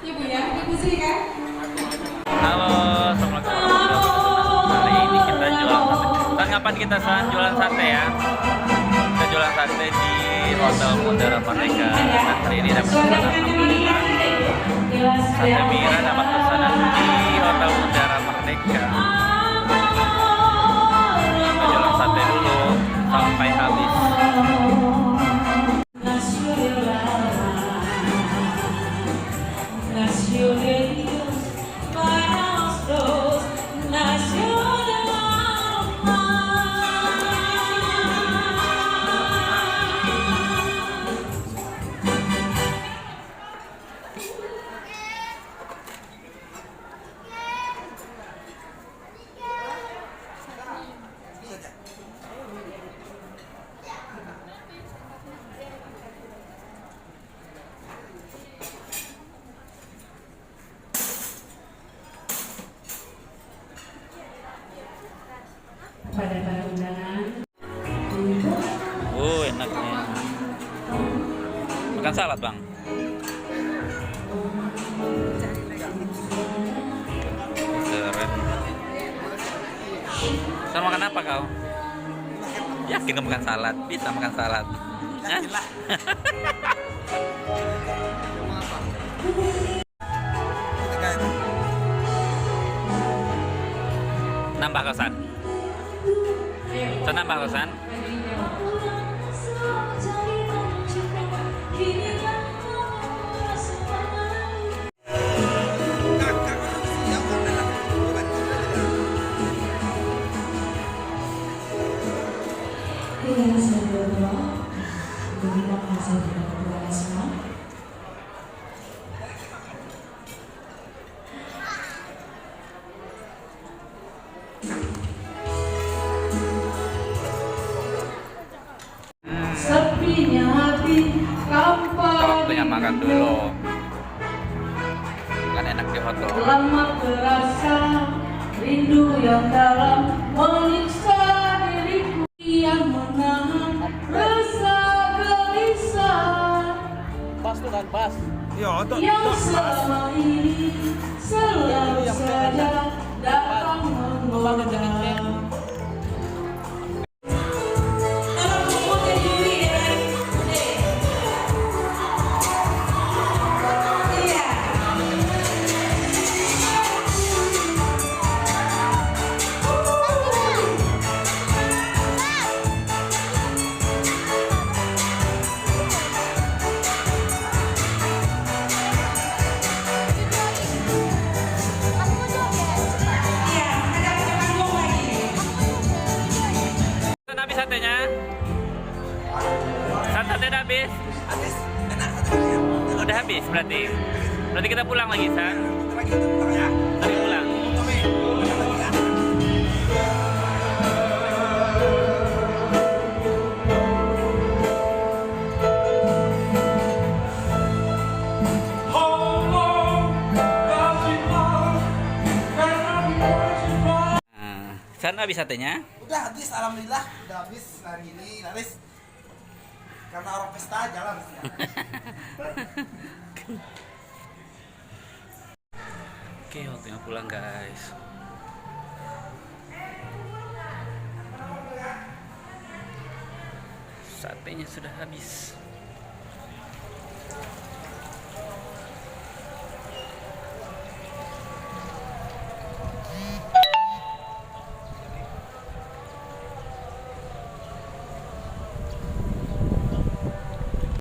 Ibu ya, ibu sih kan? Halo, assalamualaikum warahmatullahi wabarakatuh. Hari ini kita jualan sate. Dan kapan kita jualan sate ya? Kita jualan sate di Hotel Mutiara Merdeka. Nah, hari ini dapat pesanan alhamdulillah. Sate Mira dapat pesanan di Hotel Mutiara Merdeka. Kita jualan sate dulu sampai habis. Pada para undangan. Enaknya. Makan salad, Bang. Keren. Bisa makan apa kau? Yakin kau makan salad? Bisa makan salad? Yakin lah. Nambah kosan. Nambah kosan. Sepinya hati kampanye. Waktunya makan dulu. Kan enak di hotel. Lama terasa rindu yang dalam menyiksa diriku yang menahan rasa gelisah Pas tuh kan pas. Iya, yang selama ini selalu saja datang menggoda. Habis satenya? Sate udah habis? habis. Enak satunya. Udah habis berarti? Berarti kita pulang lagi, San? Lagi kita pulang ya. Lagi pulang? Oke. Lagi ya. San habis satenya? Udah habis, alhamdulillah. Udah habis hari ini, laris. Karena orang pesta jalan. Oke, waktunya pulang, guys. Satenya sudah habis.